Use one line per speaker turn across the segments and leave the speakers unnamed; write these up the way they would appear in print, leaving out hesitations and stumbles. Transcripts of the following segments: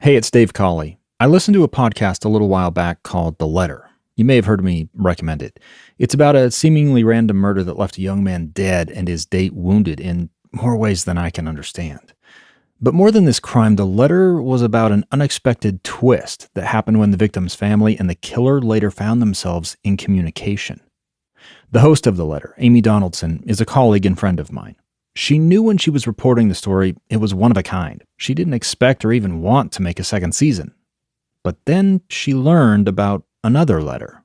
Hey, it's Dave Cawley. I listened to a podcast a little while back called The Letter. You may have heard me recommend it. It's about a seemingly random murder that left a young man dead and his date wounded in more ways than I can understand. But more than this crime, The Letter was about an unexpected twist that happened when the victim's family and the killer later found themselves in communication. The host of The Letter, Amy Donaldson, is a colleague and friend of mine. She knew when she was reporting the story it was one of a kind. She didn't expect or even want to make a second season. But then she learned about another letter.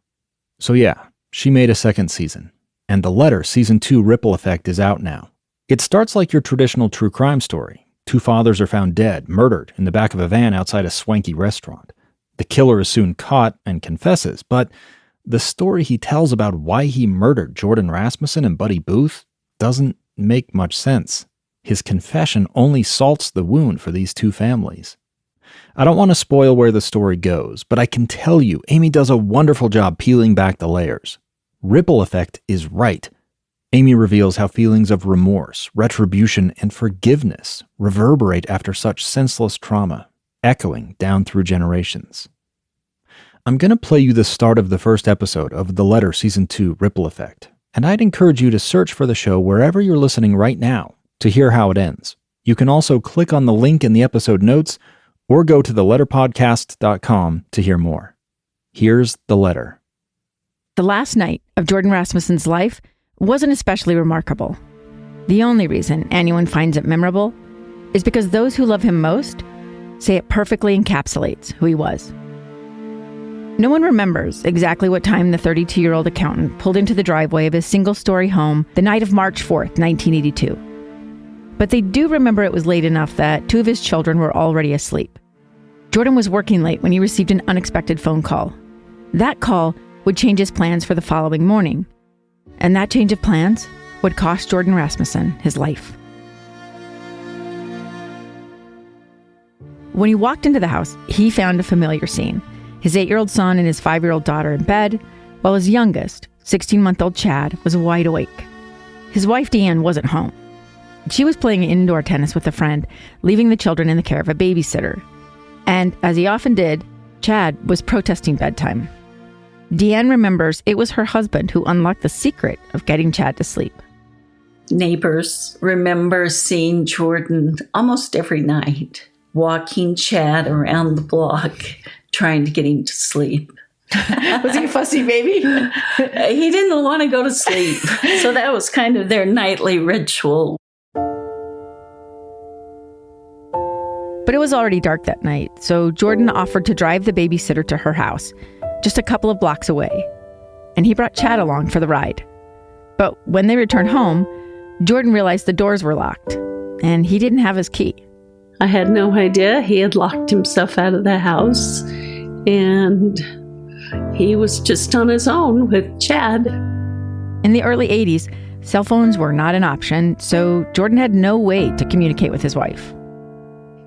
So yeah, she made a second season. And The Letter Season 2 Ripple Effect is out now. It starts like your traditional true crime story. Two fathers are found dead, murdered, in the back of a van outside a swanky restaurant. The killer is soon caught and confesses, but the story he tells about why he murdered Jordan Rasmussen and Buddy Booth doesn't make much sense. His confession only salts the wound for these two families. I don't want to spoil where the story goes, but I can tell you Amy does a wonderful job peeling back the layers. Ripple Effect is right. Amy reveals how feelings of remorse, retribution, and forgiveness reverberate after such senseless trauma, echoing down through generations. I'm going to play you the start of the first episode of The Letter Season 2 Ripple Effect, and I'd encourage you to search for the show wherever you're listening right now to hear how it ends. You can also click on the link in the episode notes or go to theletterpodcast.com to hear more. Here's The Letter.
The last night of Jordan Rasmussen's life wasn't especially remarkable. The only reason anyone finds it memorable is because those who love him most say it perfectly encapsulates who he was. No one remembers exactly what time the 32-year-old accountant pulled into the driveway of his single-story home the night of March 4th, 1982. But they do remember it was late enough that two of his children were already asleep. Jordan was working late when he received an unexpected phone call. That call would change his plans for the following morning. And that change of plans would cost Jordan Rasmussen his life. When he walked into the house, he found a familiar scene. His 8-year-old son and his 5-year-old daughter in bed, while his youngest, 16-month-old Chad, was wide awake. His wife, Deanne, wasn't home. She was playing indoor tennis with a friend, leaving the children in the care of a babysitter. And, as he often did, Chad was protesting bedtime. Deanne remembers it was her husband who unlocked the secret of getting Chad to sleep.
Neighbors remember seeing Jordan almost every night, walking Chad around the block, trying to get him to sleep.
Was he a fussy baby?
He didn't want to go to sleep. So that was kind of their nightly ritual.
But it was already dark that night, so Jordan offered to drive the babysitter to her house, just a couple of blocks away. And he brought Chad along for the ride. But when they returned home, Jordan realized the doors were locked, and he didn't have his key.
I had no idea he had locked himself out of the house, and he was just on his own with Chad.
In the early 80s, cell phones were not an option, so Jordan had no way to communicate with his wife.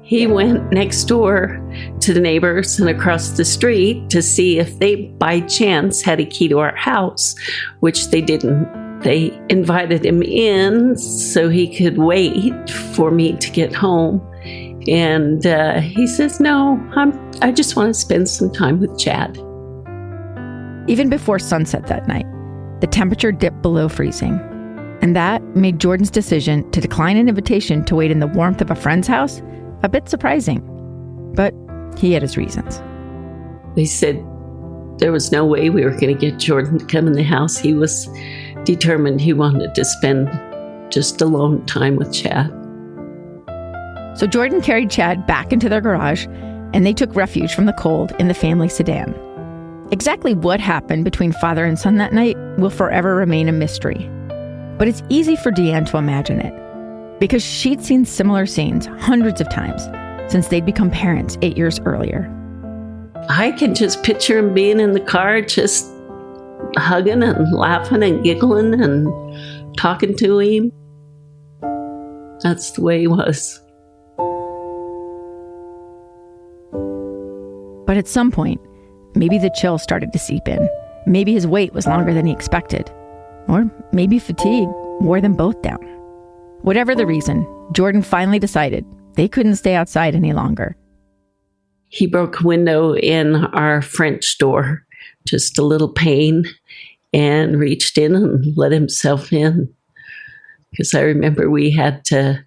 He went next door to the neighbors and across the street to see if they, by chance, had a key to our house, which they didn't. They invited him in so he could wait for me to get home. And he says, no, I just want to spend some time with Chad.
Even before sunset that night, the temperature dipped below freezing. And that made Jordan's decision to decline an invitation to wait in the warmth of a friend's house a bit surprising. But he had his reasons.
They said there was no way we were going to get Jordan to come in the house. He was determined he wanted to spend just alone time with Chad.
So Jordan carried Chad back into their garage, and they took refuge from the cold in the family sedan. Exactly what happened between father and son that night will forever remain a mystery. But it's easy for Deanne to imagine it, because she'd seen similar scenes hundreds of times since they'd become parents 8 years earlier.
I can just picture him being in the car, just hugging and laughing and giggling and talking to him. That's the way he was.
But at some point, maybe the chill started to seep in. Maybe his wait was longer than he expected. Or maybe fatigue wore them both down. Whatever the reason, Jordan finally decided they couldn't stay outside any longer.
he broke a window in our French door, just a little pane, and reached in and let himself in. Because I remember we had to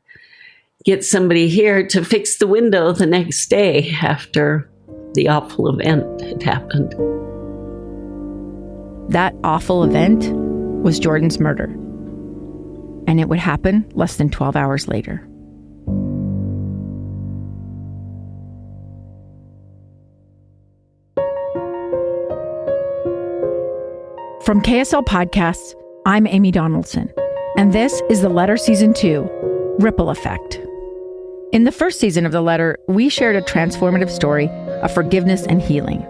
get somebody here to fix the window the next day after the awful event had happened.
That awful event was Jordan's murder. And it would happen less than 12 hours later. From KSL Podcasts, I'm Amy Donaldson, and this is The Letter Season 2, Ripple Effect. In the first season of The Letter, we shared a transformative story of forgiveness and healing.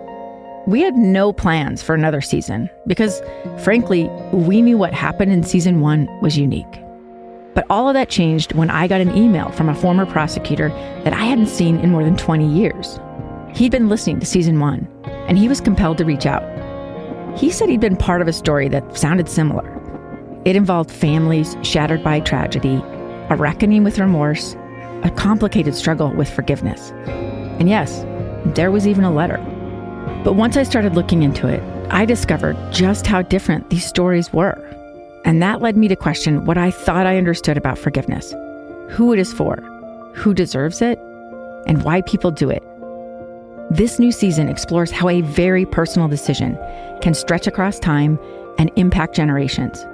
We had no plans for another season because, frankly, we knew what happened in Season 1 was unique. But all of that changed when I got an email from a former prosecutor that I hadn't seen in more than 20 years. He'd been listening to Season 1, and he was compelled to reach out. He said he'd been part of a story that sounded similar. It involved families shattered by tragedy, a reckoning with remorse, a complicated struggle with forgiveness. And yes, there was even a letter. But once I started looking into it, I discovered just how different these stories were. And that led me to question what I thought I understood about forgiveness, who it is for, who deserves it, and why people do it. This new season explores how a very personal decision can stretch across time and impact generations,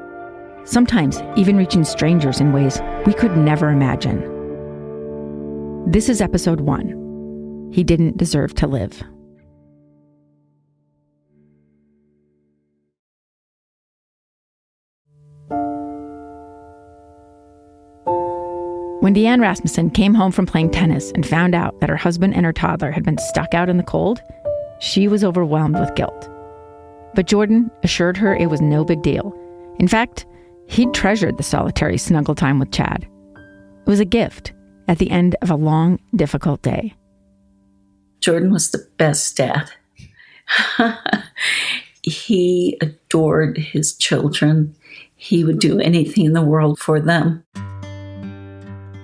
sometimes even reaching strangers in ways we could never imagine. This is episode 1. He Didn't Deserve to Live. When Deanne Rasmussen came home from playing tennis and found out that her husband and her toddler had been stuck out in the cold, she was overwhelmed with guilt. But Jordan assured her it was no big deal. In fact, he'd treasured the solitary snuggle time with Chad. It was a gift at the end of a long, difficult day.
Jordan was the best dad. He adored his children. He would do anything in the world for them.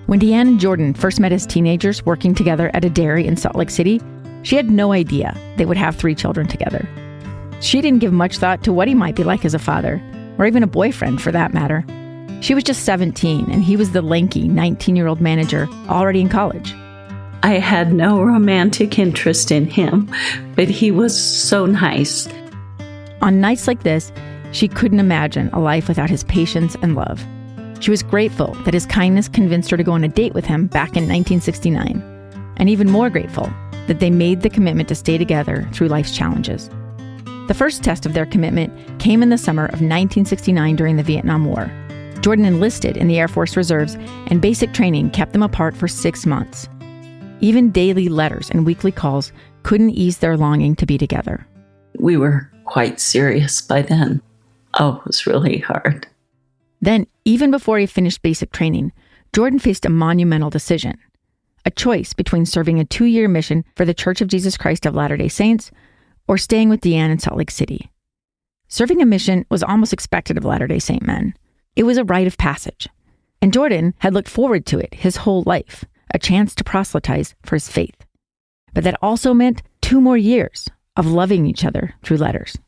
When Deanne and Jordan first met as teenagers working together at a dairy in Salt Lake City, she had no idea they would have 3 children together. She didn't give much thought to what he might be like as a father, or even a boyfriend for that matter. She was just 17, and he was the lanky 19-year-old manager already in college.
I had no romantic interest in him, but he was so nice.
On nights like this, she couldn't imagine a life without his patience and love. She was grateful that his kindness convinced her to go on a date with him back in 1969, and even more grateful that they made the commitment to stay together through life's challenges. The first test of their commitment came in the summer of 1969 during the Vietnam War. Jordan enlisted in the Air Force Reserves, and basic training kept them apart for 6 months. Even daily letters and weekly calls couldn't ease their longing to be together.
We were quite serious by then. Oh, it was really hard.
Then, even before he finished basic training, Jordan faced a monumental decision. A choice between serving a 2-year mission for the Church of Jesus Christ of Latter-day Saints or staying with Deanne in Salt Lake City. Serving a mission was almost expected of Latter-day Saint men. It was a rite of passage. And Jordan had looked forward to it his whole life, a chance to proselytize for his faith. But that also meant 2 more years of loving each other through letters.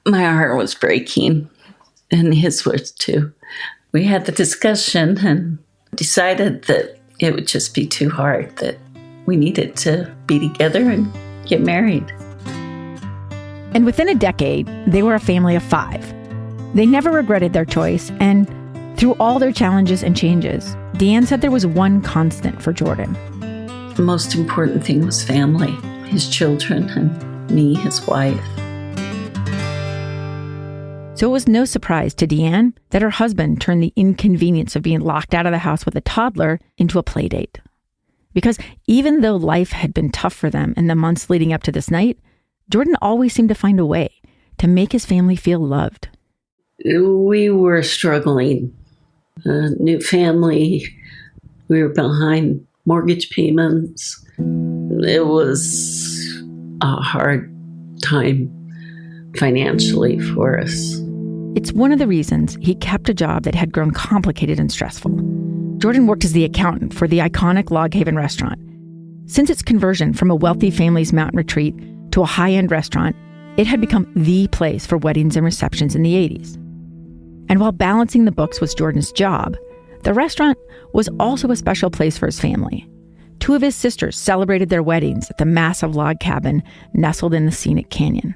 My heart was breaking, and his was too. We had the discussion and decided that it would just be too hard, that we needed to be together and get married.
And within a decade, they were a family of 5. They never regretted their choice, and through all their challenges and changes, Deanne said there was one constant for Jordan.
The most important thing was family, his children, and me, his wife.
So it was no surprise to Deanne that her husband turned the inconvenience of being locked out of the house with a toddler into a play date. Because even though life had been tough for them in the months leading up to this night, Jordan always seemed to find a way to make his family feel loved.
We were struggling. New family. We were behind mortgage payments. It was a hard time financially for us.
It's one of the reasons he kept a job that had grown complicated and stressful. Jordan worked as the accountant for the iconic Log Haven restaurant. Since its conversion from a wealthy family's mountain retreat to a high-end restaurant, it had become the place for weddings and receptions in the 80s. And while balancing the books was Jordan's job, the restaurant was also a special place for his family. 2 of his sisters celebrated their weddings at the massive log cabin nestled in the scenic canyon.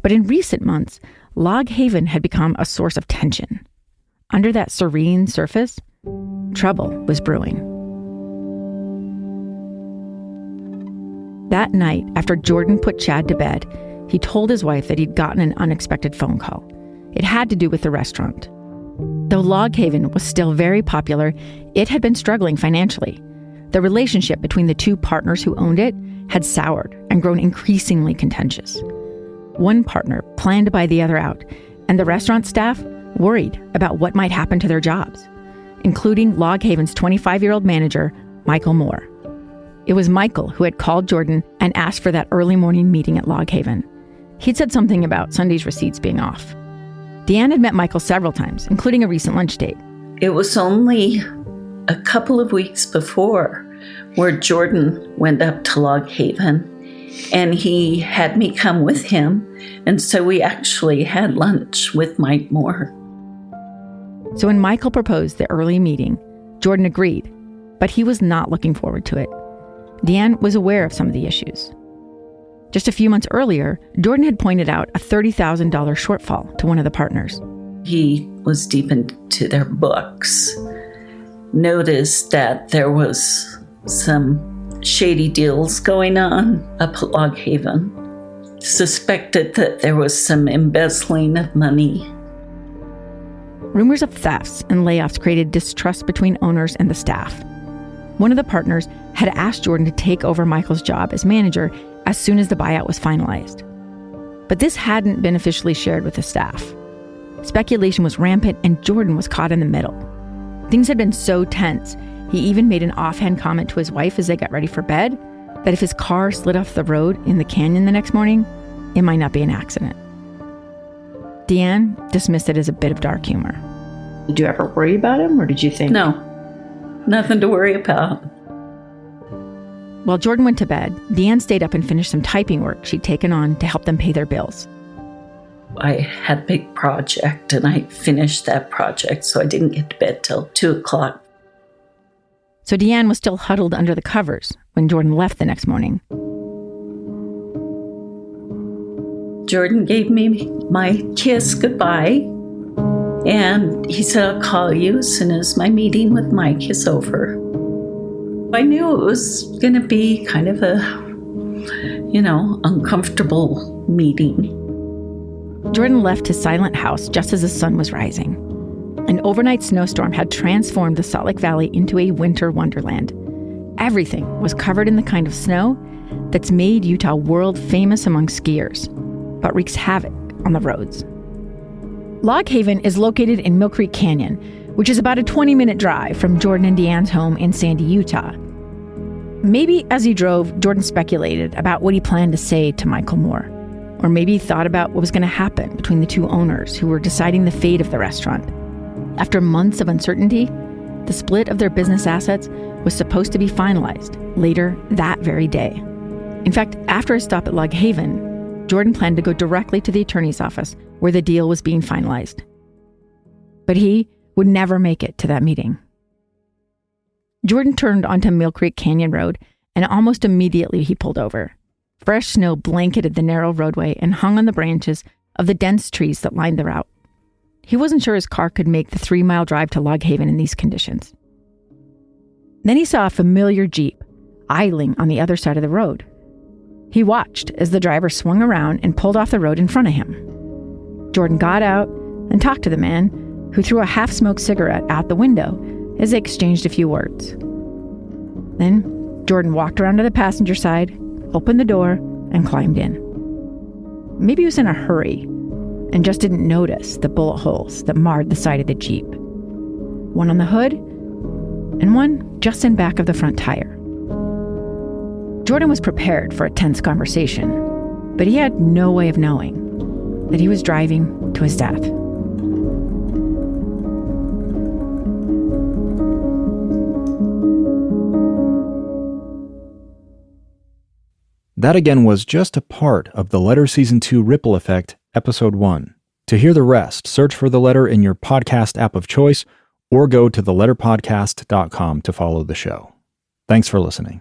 But in recent months, Log Haven had become a source of tension. Under that serene surface, trouble was brewing. That night, after Jordan put Chad to bed, he told his wife that he'd gotten an unexpected phone call. It had to do with the restaurant. Though Log Haven was still very popular, it had been struggling financially. The relationship between the 2 partners who owned it had soured and grown increasingly contentious. One partner planned to buy the other out, and the restaurant staff worried about what might happen to their jobs, including Log Haven's 25-year-old manager, Michael Moore. It was Michael who had called Jordan and asked for that early morning meeting at Log Haven. He'd said something about Sunday's receipts being off. Deanne had met Michael several times, including a recent lunch date.
It was only a couple of weeks before where Jordan went up to Log Haven, and he had me come with him, and so we actually had lunch with Mike Moore.
So when Michael proposed the early meeting, Jordan agreed, but he was not looking forward to it. Deanne was aware of some of the issues. Just a few months earlier, Jordan had pointed out a $30,000 shortfall to one of the partners.
He was deep into their books, noticed that there was some shady deals going on up at Log Haven, suspected that there was some embezzling of money.
Rumors of thefts and layoffs created distrust between owners and the staff. One of the partners had asked Jordan to take over Michael's job as manager as soon as the buyout was finalized. But this hadn't been officially shared with the staff. Speculation was rampant, and Jordan was caught in the middle. Things had been so tense, he even made an offhand comment to his wife as they got ready for bed that if his car slid off the road in the canyon the next morning, it might not be an accident. Deanne dismissed it as a bit of dark humor.
Did you ever worry about him, or did you think?
No, nothing to worry about.
While Jordan went to bed, Deanne stayed up and finished some typing work she'd taken on to help them pay their bills.
I had a big project, and I finished that project, so I didn't get to bed till 2 o'clock.
So Deanne was still huddled under the covers when Jordan left the next morning.
Jordan gave me my kiss goodbye, and he said, I'll call you as soon as my meeting with Mike is over. I knew it was going to be kind of a, uncomfortable meeting.
Jordan left his silent house just as the sun was rising. An overnight snowstorm had transformed the Salt Lake Valley into a winter wonderland. Everything was covered in the kind of snow that's made Utah world famous among skiers, but wreaks havoc on the roads. Log Haven is located in Mill Creek Canyon, which is about a 20-minute drive from Jordan and Deanne's home in Sandy, Utah. Maybe as he drove, Jordan speculated about what he planned to say to Michael Moore. Or maybe he thought about what was going to happen between the 2 owners who were deciding the fate of the restaurant. After months of uncertainty, the split of their business assets was supposed to be finalized later that very day. In fact, after a stop at Log Haven, Jordan planned to go directly to the attorney's office where the deal was being finalized. But he would never make it to that meeting. Jordan turned onto Mill Creek Canyon Road, and almost immediately he pulled over. Fresh snow blanketed the narrow roadway and hung on the branches of the dense trees that lined the route. He wasn't sure his car could make the 3-mile drive to Log Haven in these conditions. Then he saw a familiar Jeep idling on the other side of the road. He watched as the driver swung around and pulled off the road in front of him. Jordan got out and talked to the man, who threw a half-smoked cigarette out the window as they exchanged a few words. Then Jordan walked around to the passenger side, opened the door, and climbed in. Maybe he was in a hurry and just didn't notice the bullet holes that marred the side of the Jeep. One on the hood, and one just in back of the front tire. Jordan was prepared for a tense conversation, but he had no way of knowing that he was driving to his death.
That again was just a part of The Letter Season 2 Ripple Effect, Episode 1. To hear the rest, search for The Letter in your podcast app of choice or go to theletterpodcast.com to follow the show. Thanks for listening.